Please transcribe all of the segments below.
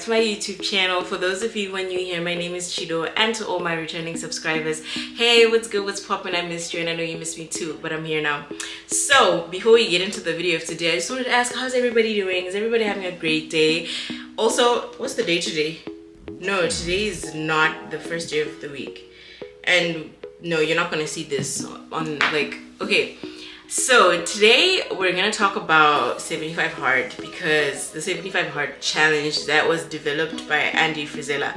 to my YouTube channel. For those of you when you hear, my name is Chido, and to all my returning subscribers, hey, what's good, what's poppin'? I missed you and I know you missed me too, but I'm here now. So before we get into the video of today, I just wanted to ask, how's everybody doing? Is everybody having a great day? Also, what's the day today? No, today is not the first day of the week, and no, you're not gonna see this on okay. So today we're gonna talk about 75 Hard, because the 75 Hard challenge that was developed by Andy Frizella.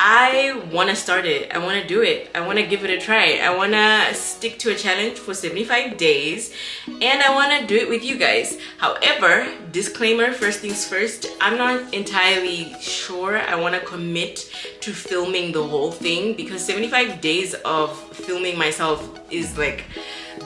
I want to start it. I want to do it. I want to give it a try. I want to stick to a challenge for 75 days and I want to do it with you guys. However, disclaimer, first things first, I'm not entirely sure I want to commit to filming the whole thing, because 75 days of filming myself is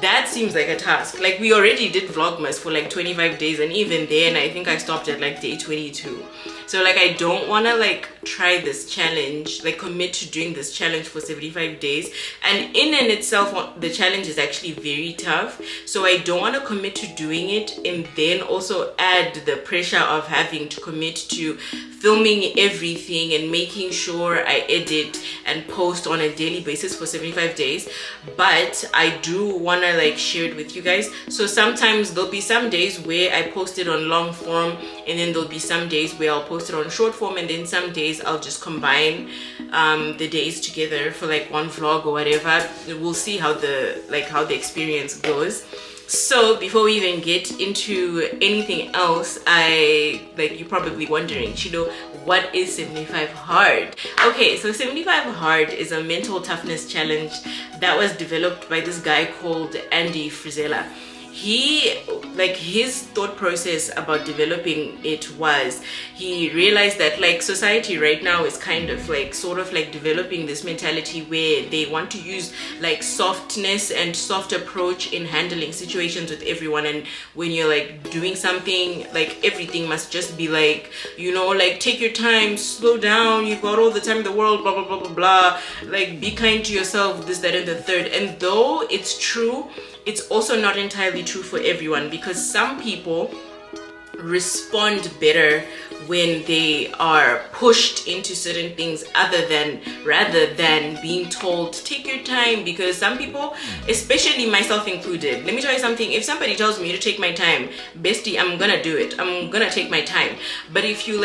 that seems like a task. Like, we already did Vlogmas for 25 days, and even then I think I stopped at day 22. So I don't want to try this challenge, commit to doing this challenge for 75 days, and in and itself the challenge is actually very tough. So I don't want to commit to doing it and then also add the pressure of having to commit to filming everything and making sure I edit and post on a daily basis for 75 days. But I do want to share it with you guys. So sometimes there'll be some days where I post it on long form, and then there'll be some days where I'll post it on short form, and then some days I'll just combine the days together for one vlog or whatever. We'll see how the experience goes. So before we even get into anything else, you're probably wondering, Chido, what is 75 Hard? Okay, so 75 Hard is a mental toughness challenge that was developed by this guy called Andy Frizella. His thought process about developing it was, he realized that society right now is kind of developing this mentality where they want to use softness and soft approach in handling situations with everyone. And when you're doing something, everything must just be take your time, slow down, you've got all the time in the world, blah blah blah blah blah, be kind to yourself, this, that, and the third. And though it's true, it's also not entirely true for everyone, because some people respond better when they are pushed into certain things rather than being told take your time. Because some people, especially myself included, let me tell you something, if somebody tells me to take my time, bestie, I'm gonna do it. I'm gonna take my time. But if you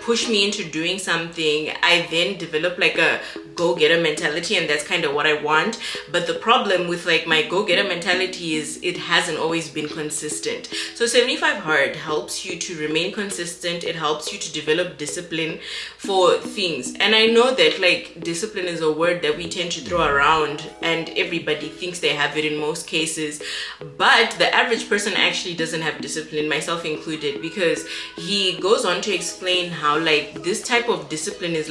push me into doing something, I then develop a go-getter mentality, and that's kind of what I want. But the problem with my go-getter mentality is it hasn't always been consistent. So 75 Hard helps you to remain consistent. It helps you to develop discipline for things. And I know that discipline is a word that we tend to throw around and everybody thinks they have it in most cases, but the average person actually doesn't have discipline, myself included, because he goes on to explain how this type of discipline is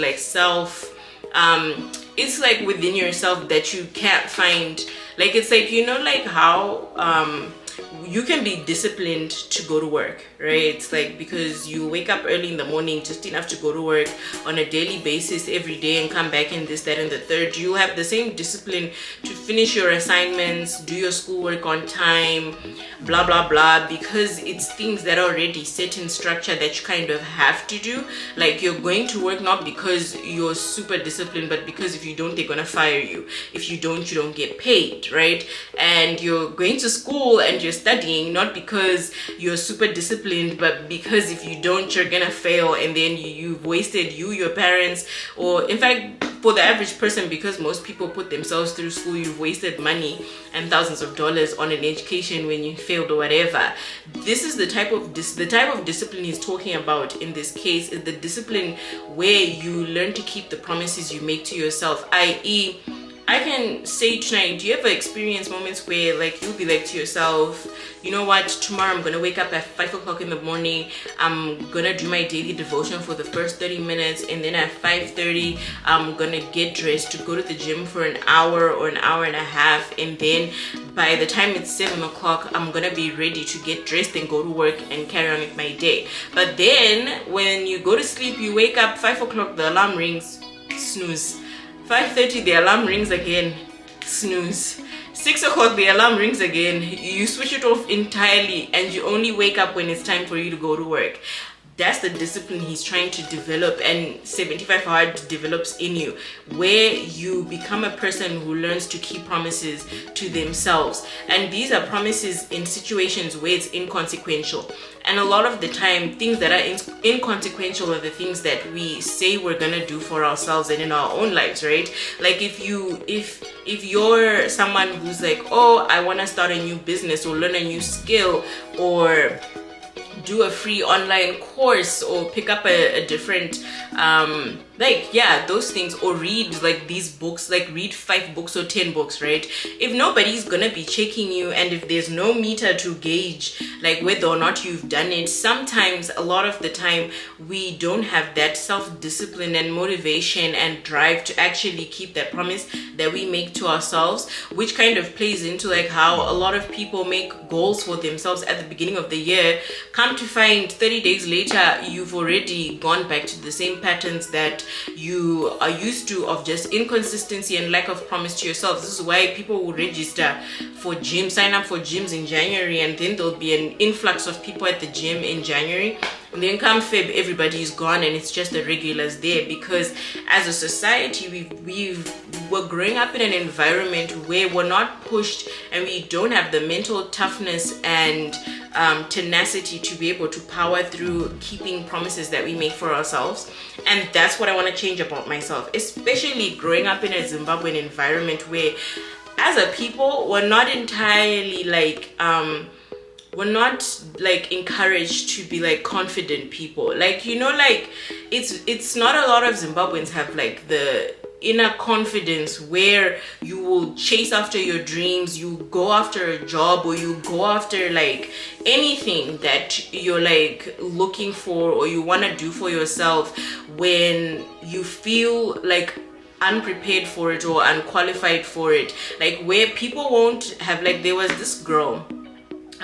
it's within yourself that you can't find. It's how you can be disciplined to go to work, right? It's because you wake up early in the morning just enough to go to work on a daily basis every day and come back and this, that, and the third. You have the same discipline to finish your assignments, do your schoolwork on time, blah blah blah, because it's things that are already set in structure that you kind of have to do. You're going to work not because you're super disciplined, but because if you don't, they're gonna fire you. If you don't get paid, right? And you're going to school and you're studying not because you're super disciplined, but because if you don't, you're gonna fail, and then you've wasted your parents, or in fact for the average person, because most people put themselves through school, you've wasted money and thousands of dollars on an education when you failed or whatever. This is the type of discipline he's talking about in this case, is the discipline where you learn to keep the promises you make to yourself, i.e., I can say tonight, do you ever experience moments where you'll be to yourself, you know what, tomorrow I'm gonna wake up at 5 o'clock in the morning, I'm gonna do my daily devotion for the first 30 minutes, and then at 5:30 I'm gonna get dressed to go to the gym for an hour or an hour and a half, and then by the time it's 7 o'clock I'm gonna be ready to get dressed and go to work and carry on with my day. But then when you go to sleep, you wake up 5 o'clock, the alarm rings, snooze. 5:30 the alarm rings again, snooze. 6 o'clock the alarm rings again, you switch it off entirely, and you only wake up when it's time for you to go to work. that's the discipline he's trying to develop, and 75 Hard develops in you, where you become a person who learns to keep promises to themselves. And these are promises in situations where it's inconsequential. And a lot of the time, things that are inconsequential are the things that we say we're gonna do for ourselves and in our own lives, right? Like if you're someone who's like, oh, I want to start a new business or learn a new skill or do a free online course or pick up a different those things, or read like these books, like read 5 books or 10 books, right? If nobody's gonna be checking you, and if there's no meter to gauge like whether or not you've done it, sometimes, a lot of the time, we don't have that self-discipline and motivation and drive to actually keep that promise that we make to ourselves, which kind of plays into like how a lot of people make goals for themselves at the beginning of the year. Come to find 30 days later, you've already gone back to the same patterns that you are used to, of just inconsistency and lack of promise to yourself. This is why people will register for gym, sign up for gyms in January, and then there'll be an influx of people at the gym in January, and then come Feb, everybody is gone and it's just the regulars there. Because as a society, we're growing up in an environment where we're not pushed, and we don't have the mental toughness and tenacity to be able to power through keeping promises that we make for ourselves. And that's what I want to change about myself, especially growing up in a Zimbabwean environment where, as a people, we're not entirely we're not like encouraged to be like confident people. Like, you know, like it's not a lot of Zimbabweans have like the inner confidence where you will chase after your dreams, you go after a job, or you go after like anything that you're like looking for or you want to do for yourself, when you feel like unprepared for it or unqualified for it. Like where people won't have, like, there was this girl,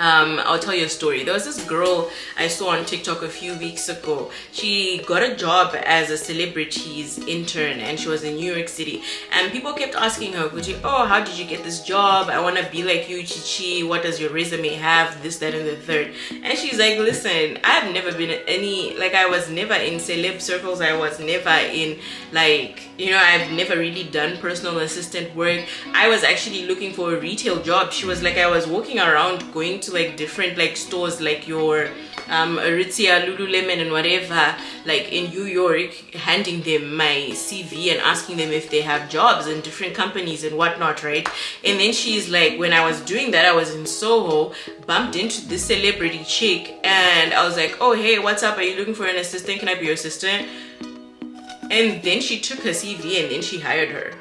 I'll tell you a story. There was this girl I saw on TikTok a few weeks ago. She got a job as a celebrities intern, and she was in New York City, and people kept asking her, oh, how did you get this job? I want to be like you, Chichi. What does your resume have? This, that, and the third. And she's like, listen, I've never been any, like, I was never in celeb circles. I was never in, like, you know, I've never really done personal assistant work. I was actually looking for a retail job. She was like, I was walking around going to like different like stores like your Aritzia, Lululemon and whatever, like in New York, handing them my CV and asking them if they have jobs in different companies and whatnot, right? And then she's like, when I was doing that, I was in Soho, bumped into this celebrity chick, and I was like, oh, hey, what's up? Are you looking for an assistant? Can I be your assistant? And then she took her CV and then she hired her.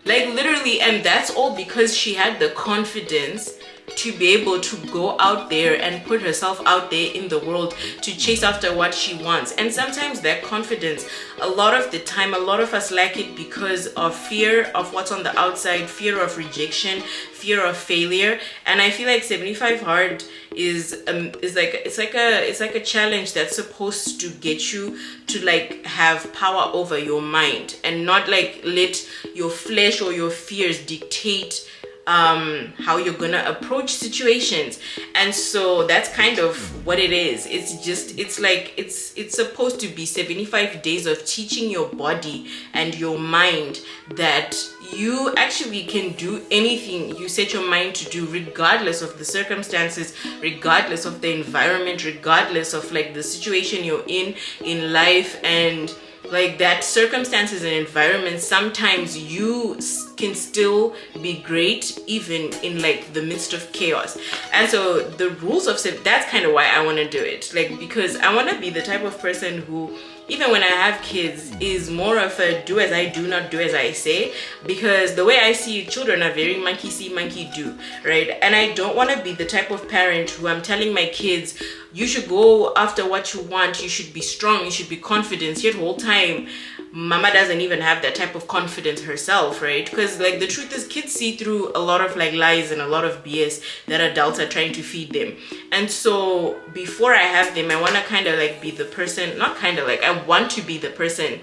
Like literally, and that's all because she had the confidence to be able to go out there and put herself out there in the world to chase after what she wants. And sometimes that confidence, a lot of the time, a lot of us lack it because of fear of what's on the outside, fear of rejection, fear of failure. And I feel like 75 Hard is like a challenge that's supposed to get you to like have power over your mind and not like let your flesh or your fears dictate how you're gonna approach situations. And so that's kind of what it is. It's supposed to be 75 days of teaching your body and your mind that you actually can do anything you set your mind to do, regardless of the circumstances, regardless of the environment, regardless of like the situation you're in life. And like that circumstances and environments, sometimes you can still be great even in like the midst of chaos. And so the rules of that's kind of why I want to do it, like, because I want to be the type of person who, even when I have kids, is more of a do as I do, not do as I say. Because the way I see children are very monkey see, monkey do, right? And I don't want to be the type of parent who I'm telling my kids, you should go after what you want, you should be strong, you should be confident, yet the whole time mama doesn't even have that type of confidence herself, right? Because like the truth is, kids see through a lot of like lies and a lot of BS that adults are trying to feed them. And so before I have them, I want to kind of like be the person, not kind of like, I want to be the person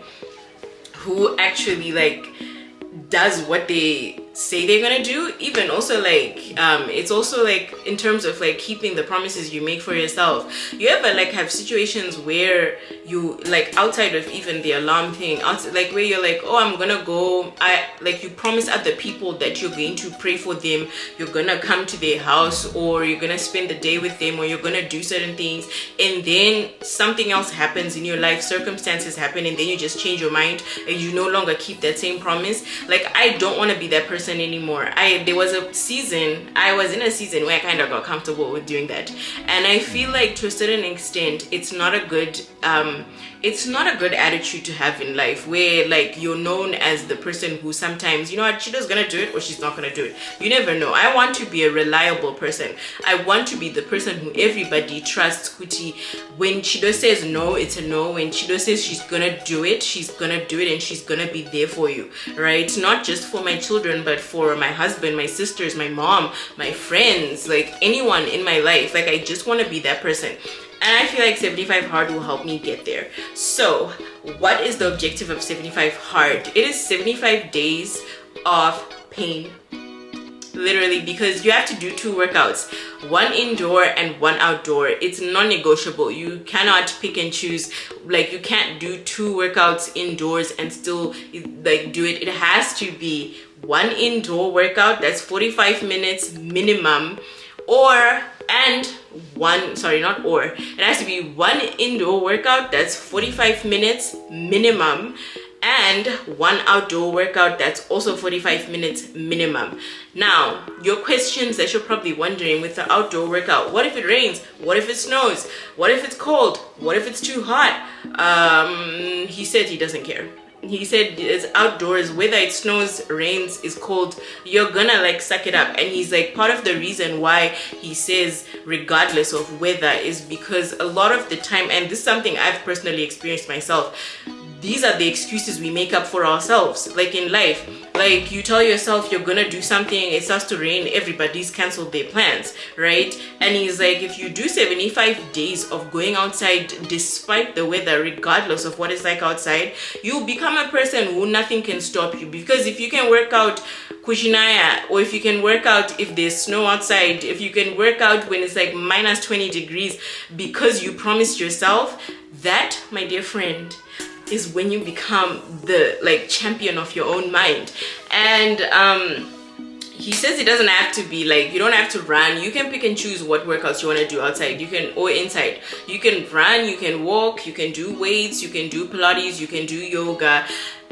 who actually like does what they say they're gonna do. Even also like it's also like in terms of like keeping the promises you make for yourself. You ever like have situations where you like outside of even the alarm thing, outside, like where you're like, oh, I'm gonna go, like you promise other people that you're going to pray for them, you're gonna come to their house, or you're gonna spend the day with them, or you're gonna do certain things, and then something else happens in your life, circumstances happen, and then you just change your mind and you no longer keep that same promise. Like I don't want to be that person anymore. I was in a season where I kind of got comfortable with doing that, and I feel like to a certain extent it's not a good attitude to have in life, where like you're known as the person who sometimes, you know what, Chido's gonna do it or she's not gonna do it. You never know. I want to be a reliable person. I want to be the person who everybody trusts. Kuti, when Chido says no, it's a no. When Chido says she's gonna do it, she's gonna do it, and she's gonna be there for you, right? Not just for my children, but for my husband, my sisters, my mom, my friends, like anyone in my life. Like I just want to be that person. And I feel like 75 hard will help me get there. So what is the objective of 75 hard? It is 75 days of pain, literally, because you have to do 2 workouts, 1 indoor and 1 outdoor. It's non-negotiable. You cannot pick and choose. Like you can't do 2 workouts indoors and still like do it. It has to be 1 indoor workout that's 45 minutes minimum, it has to be 1 indoor workout that's 45 minutes minimum, and 1 outdoor workout that's also 45 minutes minimum. Now, your questions that you're probably wondering with the outdoor workout: what if it rains? What if it snows? What if it's cold? What if it's too hot? He said he doesn't care. He said it's outdoors, whether it snows, rains, is cold, you're gonna like suck it up. And he's like, part of the reason why he says regardless of weather is because a lot of the time, and this is something I've personally experienced myself, these are the excuses we make up for ourselves, like in life. Like you tell yourself you're gonna do something, it starts to rain, everybody's canceled their plans, right? And he's like, if you do 75 days of going outside despite the weather, regardless of what it's like outside, you'll become a person who nothing can stop you. Because if you can work out Kushinaya, or if you can work out if there's snow outside, if you can work out when it's like minus 20 degrees because you promised yourself, that, my dear friend, is when you become the like champion of your own mind. And he says it doesn't have to be like, you don't have to run. You can pick and choose what workouts you want to do outside, or inside. You can run, you can walk, you can do weights, you can do Pilates, you can do yoga,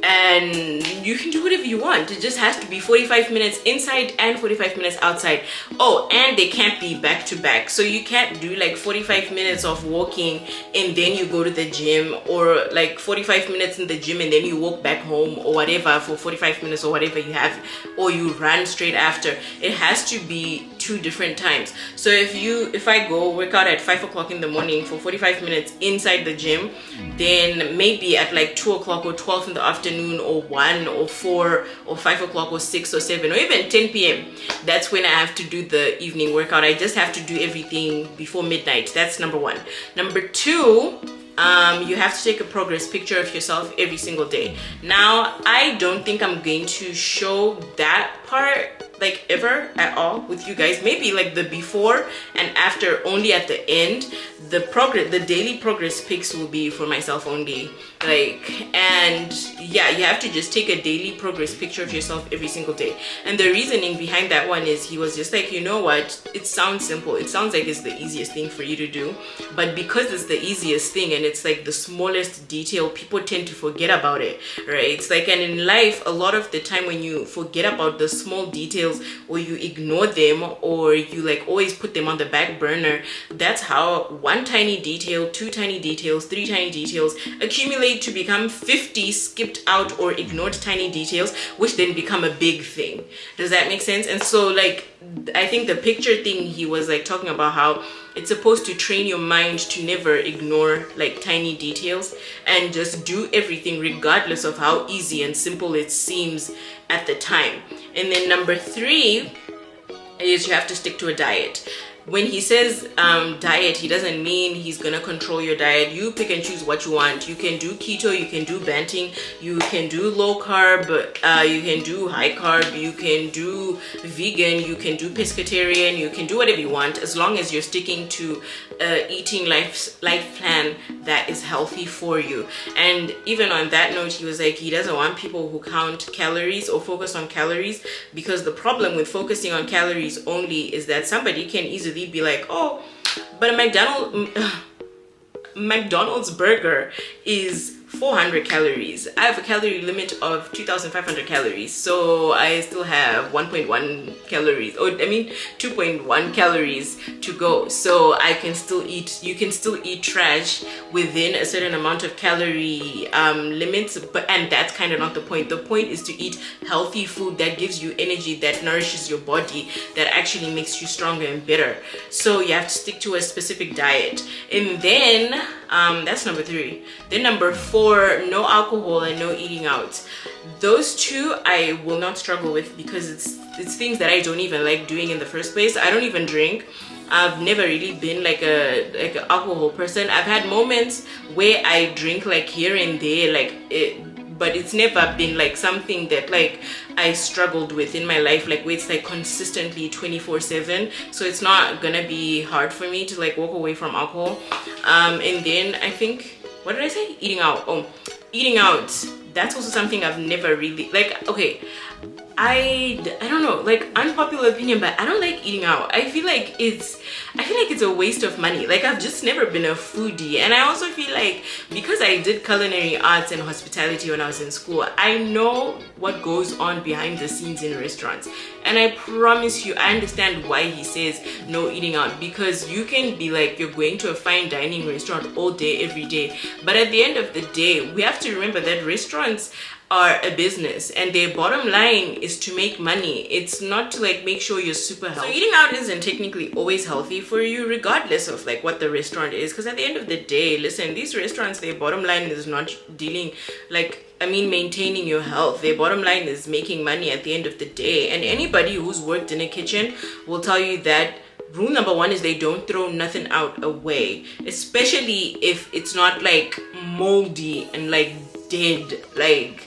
and you can do whatever you want. It just has to be 45 minutes inside and 45 minutes outside. Oh, and they can't be back to back. So you can't do like 45 minutes of walking and then you go to the gym, or like 45 minutes in the gym and then you walk back home or whatever for 45 minutes or whatever you have, or you run straight after. It has to be 2 different times. So if I go work out at 5 o'clock in the morning for 45 minutes inside the gym, then maybe at like 2 o'clock or 12 in the afternoon, or 1 or 4 or 5 o'clock or 6 or 7 or even 10 p.m. that's when I have to do the evening workout. I just have to do everything before midnight. That's number 1. Number 2, you have to take a progress picture of yourself every single day. Now, I don't think I'm going to show that part like ever at all with you guys. Maybe like the before and after only at the end. The daily progress pics will be for myself only. Like, and yeah, you have to just take a daily progress picture of yourself every single day. And the reasoning behind that one is, he was just like, you know what, it sounds simple, it sounds like it's the easiest thing for you to do, but because it's the easiest thing and it's like the smallest detail, people tend to forget about it, right? It's like, and in life, a lot of the time when you forget about the small details, or you ignore them, or you like always put them on the back burner, that's how 1 tiny detail, 2 tiny details, 3 tiny details accumulate to become 50 skipped out or ignored tiny details, which then become a big thing. Does that make sense? And so like, I think the picture thing, he was like talking about how it's supposed to train your mind to never ignore like tiny details and just do everything regardless of how easy and simple it seems at the time. And then number 3 is you have to stick to a diet. when he says diet, he doesn't mean he's gonna control your diet. You pick and choose what you want. You can do keto, you can do banting, you can do low carb, you can do high carb, you can do vegan, you can do pescatarian, you can do whatever you want, as long as you're sticking to eating life plan that is healthy for you. And even on that note, he was like, he doesn't want people who count calories or focus on calories, because the problem with focusing on calories only is that somebody can easily be like, oh, but a McDonald's burger is 400 calories. I have a calorie limit of 2,500 calories, so I still have 1.1 calories, or I mean 2.1 calories to go. So I can still eat, you can still eat trash within a certain amount of calorie limits, and that's kind of not the point. The point is to eat healthy food that gives you energy, that nourishes your body, that actually makes you stronger and better. So you have to stick to a specific diet. And then that's number 3. Then number 4, no alcohol and no eating out. Those two I will not struggle with, because it's things that I don't even like doing in the first place. I don't even drink. I've never really been like an alcohol person. I've had moments where I drink like here and there, but it's never been like something that like I struggled with in my life, like where it's like consistently 24/7. So it's not gonna be hard for me to like walk away from alcohol. And then I think, what did I say? Eating out. Oh, eating out. That's also something I've never really like. Okay, I don't know, like, unpopular opinion, but I don't like eating out. I feel like it's a waste of money. Like, I've just never been a foodie. And I also feel like, because I did culinary arts and hospitality when I was in school, I know what goes on behind the scenes in restaurants. And I promise you, I understand why he says no eating out, because you can be like, you're going to a fine dining restaurant all day, every day. But at the end of the day, we have to remember that restaurants are a business, and their bottom line is to make money. It's not to like make sure you're super healthy. So eating out isn't technically always healthy for you, regardless of like what the restaurant is, because at the end of the day, listen, these restaurants, their bottom line is not dealing maintaining your health. Their bottom line is making money at the end of the day. And anybody who's worked in a kitchen will tell you that rule number 1 is they don't throw nothing out away, especially if it's not like moldy and like dead. Like,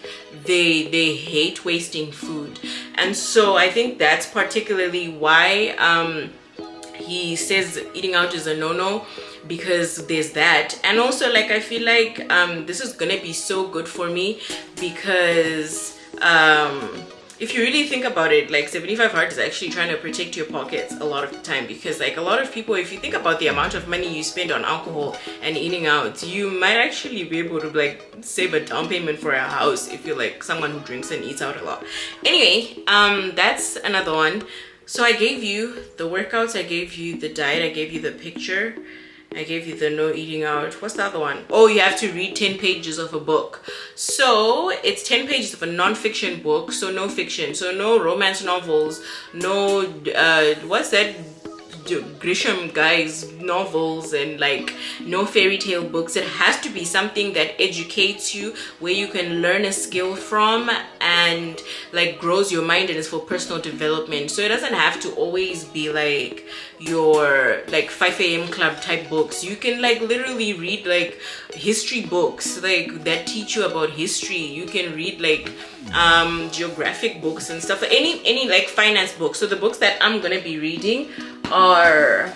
they hate wasting food. And so I think that's particularly why he says eating out is a no-no, because there's that. And also, like, I feel like this is gonna be so good for me, because if you really think about it, like, 75 Hard is actually trying to protect your pockets a lot of the time, because like a lot of people, if you think about the amount of money you spend on alcohol and eating out, you might actually be able to like save a down payment for a house if you're like someone who drinks and eats out a lot. Anyway, that's another one. So I gave you the workouts, I gave you the diet, I gave you the picture, I gave you the no eating out. What's the other one? Oh, you have to read 10 pages of a book. So it's 10 pages of a non-fiction book, so no fiction. So no romance novels, no what's that Grisham guy's novels, and like no fairy tale books. It has to be something that educates you, where you can learn a skill from, and like grows your mind, and is for personal development. So it doesn't have to always be like your like 5 a.m. club type books. You can like literally read like history books like that teach you about history. You can read like geographic books and stuff, any like finance books. So the books that I'm gonna be reading are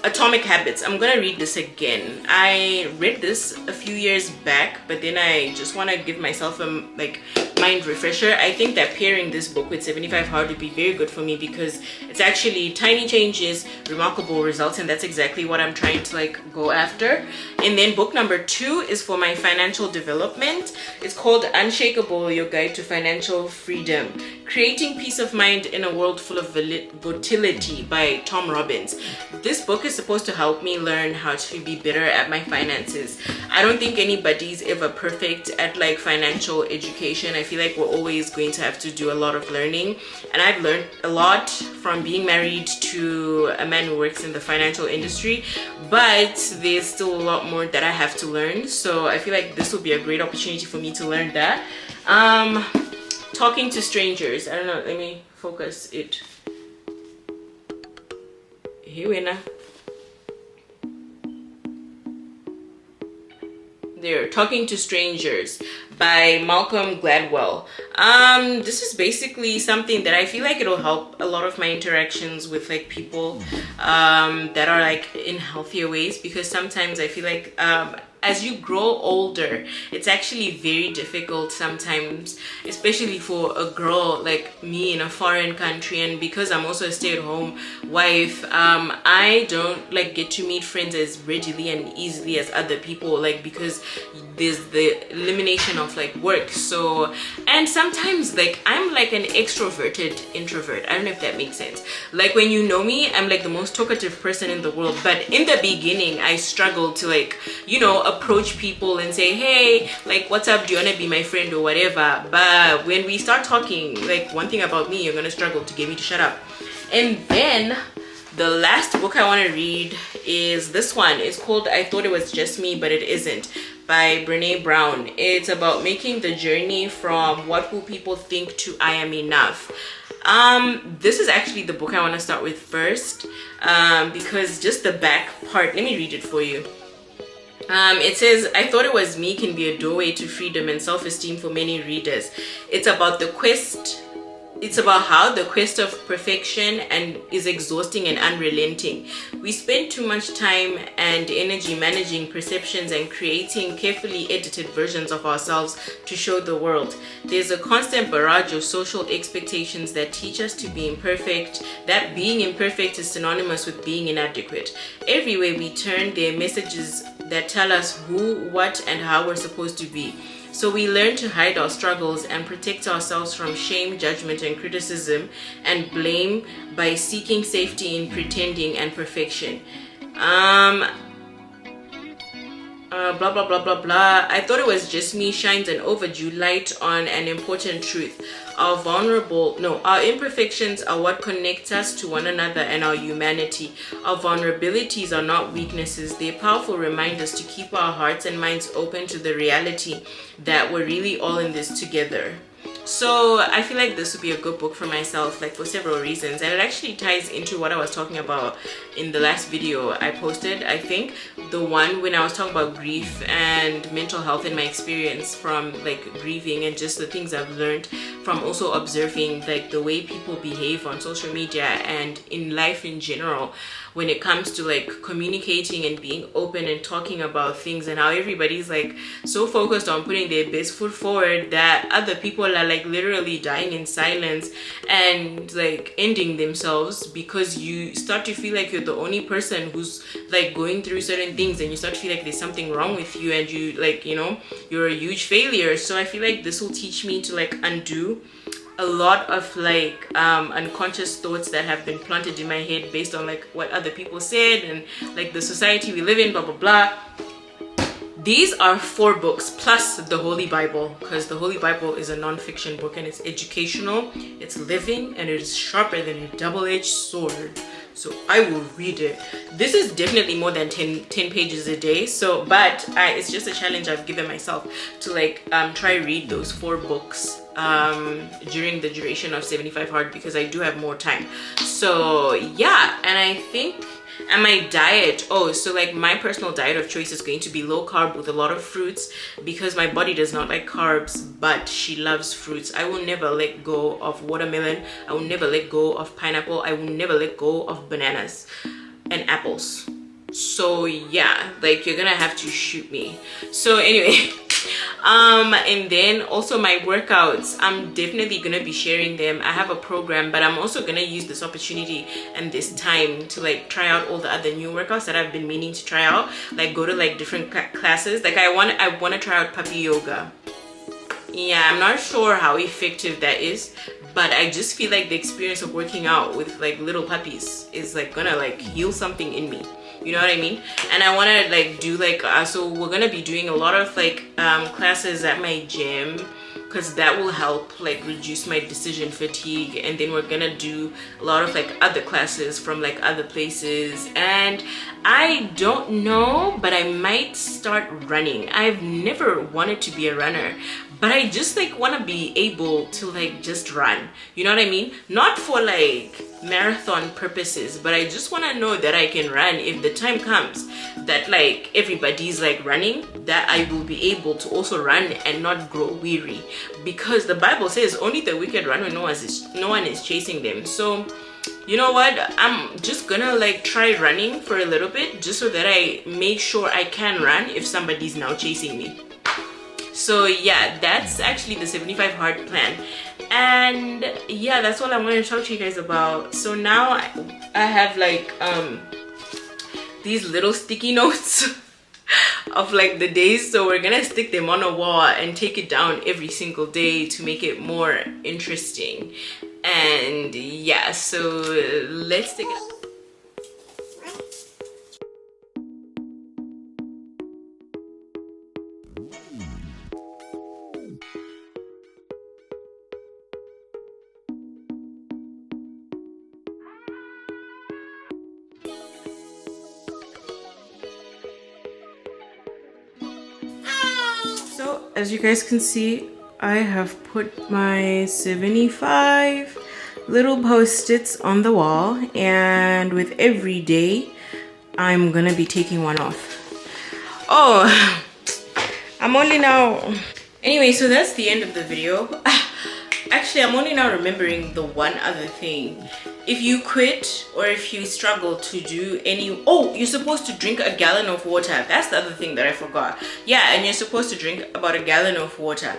Atomic Habits. I'm gonna read this again. I read this a few years back, but then I just want to give myself a like mind refresher. I think that pairing this book with 75 Hard would be very good for me, because it's actually tiny changes, remarkable results, and that's exactly what I'm trying to like go after. And then book number 2 is for my financial development. It's called Unshakable: Your Guide to Financial Freedom, Creating Peace of Mind in a World Full of Volatility by Tom Robbins. This book is supposed to help me learn how to be better at my finances. I don't think anybody's ever perfect at like financial education. I feel like we're always going to have to do a lot of learning, and I've learned a lot from being married to a man who works in the financial industry, but there's still a lot more that I have to learn. So I feel like this will be a great opportunity for me to learn that. Talking to strangers, I don't know, let me focus it. here we now. They're Talking to Strangers by Malcolm Gladwell. This is basically something that I feel like it'll help a lot of my interactions with like people that are like in healthier ways, because sometimes I feel like as you grow older, it's actually very difficult sometimes, especially for a girl like me in a foreign country. And because I'm also a stay-at-home wife, I don't like get to meet friends as readily and easily as other people, like because there's the elimination of like work. So, and sometimes like I'm like an extroverted introvert. I don't know if that makes sense. Like when you know me, I'm like the most talkative person in the world, but in the beginning I struggled to like, you know, approach people and say, hey, like what's up, do you want to be my friend or whatever. But when we start talking, like one thing about me, you're gonna struggle to get me to shut up. And then the last book I want to read is this one. It's called I Thought It Was Just Me But It Isn't by Brene Brown. It's about making the journey from what will people think to I am enough. This is actually the book I want to start with first, because just the back part, let me read it for you. It says, I thought it was me can be a doorway to freedom and self-esteem for many readers. It's about how the quest of perfection and is exhausting and unrelenting. We spend too much time and energy managing perceptions and creating carefully edited versions of ourselves to show the world. There's a constant barrage of social expectations that teach us to be imperfect, that being imperfect is synonymous with being inadequate. Everywhere we turn, there are messages that tell us who, what, and how we're supposed to be. So we learn to hide our struggles and protect ourselves from shame, judgment, and criticism and blame by seeking safety in pretending and perfection. Blah blah blah blah blah. I Thought It Was Just Me shines an overdue light on an important truth. Our imperfections are what connects us to one another and our humanity. Our vulnerabilities are not weaknesses. They're powerful reminders to keep our hearts and minds open to the reality that we're really all in this together. So I feel like this would be a good book for myself, like for several reasons, and it actually ties into what I was talking about in the last video I posted. I think the one when I was talking about grief and mental health and my experience from like grieving and just the things I've learned from also observing like the way people behave on social media and in life in general when it comes to like communicating and being open and talking about things, and how everybody's like so focused on putting their best foot forward that other people are like literally dying in silence and like ending themselves because you start to feel like you're the only person who's like going through certain things, and you start to feel like there's something wrong with you and you like, you know, you're a huge failure. So I feel like this will teach me to like undo a lot of like unconscious thoughts that have been planted in my head based on like what other people said and like the society we live in, blah blah blah. These are 4 books plus the Holy Bible, because the Holy Bible is a non-fiction book and it's educational, it's living, and it is sharper than a double-edged sword. So I will read it. This is definitely more than 10 pages a day. So, but it's just a challenge I've given myself to like try read those 4 books during the duration of 75 hard, because I do have more time. So yeah, and I think, and my diet, so like my personal diet of choice is going to be low carb with a lot of fruits, because my body does not like carbs, but she loves fruits. I will never let go of watermelon. I will never let go of pineapple. I will never let go of bananas and apples. So yeah, like you're gonna have to shoot me. So anyway, and then also my workouts, I'm definitely gonna be sharing them. I have a program, but I'm also gonna use this opportunity and this time to like try out all the other new workouts that I've been meaning to try out, like go to like different classes. Like I want to try out puppy yoga. Yeah, I'm not sure how effective that is, but I just feel like the experience of working out with like little puppies is like gonna like heal something in me. You know what I mean? And I want to like do like so we're gonna be doing a lot of like classes at my gym, because that will help like reduce my decision fatigue. And then we're gonna do a lot of like other classes from like other places, and I don't know, but I might start running. I've never wanted to be a runner, but I just like want to be able to like just run, you know what I mean? Not for like marathon purposes, but I just want to know that I can run if the time comes that like everybody's like running, that I will be able to also run and not grow weary, because the Bible says only the wicked run when no one is chasing them. So you know what, I'm just gonna like try running for a little bit just so that I make sure I can run if somebody's now chasing me. So yeah, that's actually the 75 hard plan, and yeah, that's all I want to talk to you guys about. So now I have like these little sticky notes of like the days, so we're gonna stick them on a wall and take it down every single day to make it more interesting. And yeah, so let's take it. So as you guys can see, I have put my 75 little post-its on the wall, and with every day I'm gonna be taking one off. Oh, I'm only now, anyway, so that's the end of the video. Actually, I'm only now remembering the one other thing. If you quit or if you struggle to do any, oh, you're supposed to drink a gallon of water. That's the other thing that I forgot. Yeah, and you're supposed to drink about a gallon of water.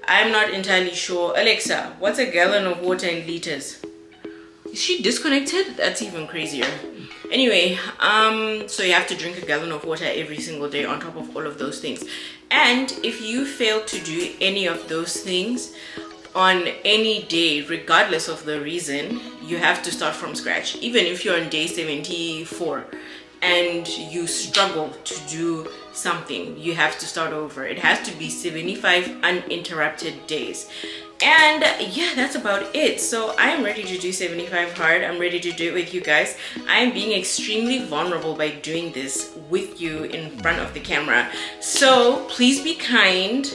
I'm not entirely sure. Alexa, what's a gallon of water in liters? Is she disconnected? That's even crazier. Anyway, so you have to drink a gallon of water every single day on top of all of those things. And if you fail to do any of those things on any day, regardless of the reason, you have to start from scratch. Even if you're on day 74 and you struggle to do something, you have to start over. It has to be 75 uninterrupted days. And yeah, that's about it. So I'm ready to do 75 hard. I'm ready to do it with you guys. I'm being extremely vulnerable by doing this with you in front of the camera. So please be kind.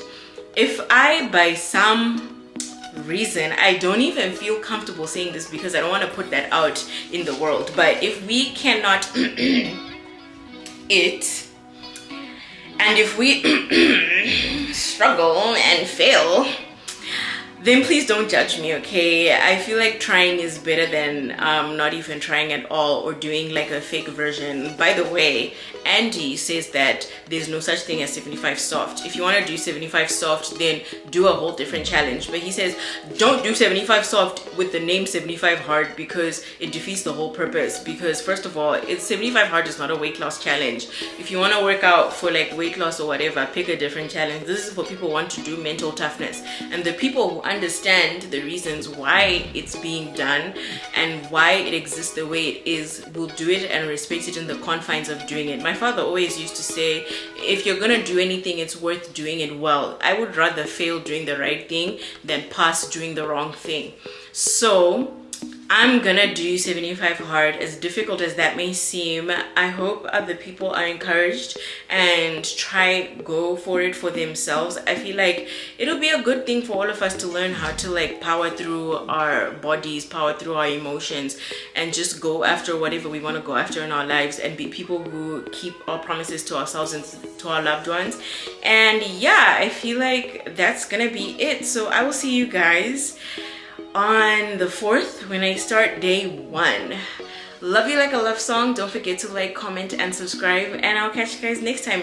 If I, by some reason, I don't even feel comfortable saying this because I don't want to put that out in the world, but if we cannot it, and if we struggle and fail, then please don't judge me, okay? I feel like trying is better than not even trying at all or doing like a fake version. By the way, Andy says that there's no such thing as 75 soft. If you want to do 75 soft, then do a whole different challenge. But he says don't do 75 soft with the name 75 hard because it defeats the whole purpose. Because first of all, it's 75 hard is not a weight loss challenge. If you want to work out for like weight loss or whatever, pick a different challenge. This is for people who want to do mental toughness, and the people who understand the reasons why it's being done and why it exists the way it is will do it and respect it in the confines of doing it. My father always used to say, if you're gonna do anything, it's worth doing it well. I would rather fail doing the right thing than pass doing the wrong thing. So I'm gonna do 75 hard, as difficult as that may seem. I hope other people are encouraged and go for it for themselves. I feel like it'll be a good thing for all of us to learn how to like power through our bodies, power through our emotions, and just go after whatever we want to go after in our lives and be people who keep our promises to ourselves and to our loved ones. And yeah, I feel like that's gonna be it. So I will see you guys on the 4th when I start day 1. Love you like a love song. Don't forget to like, comment, and subscribe, and I'll catch you guys next time.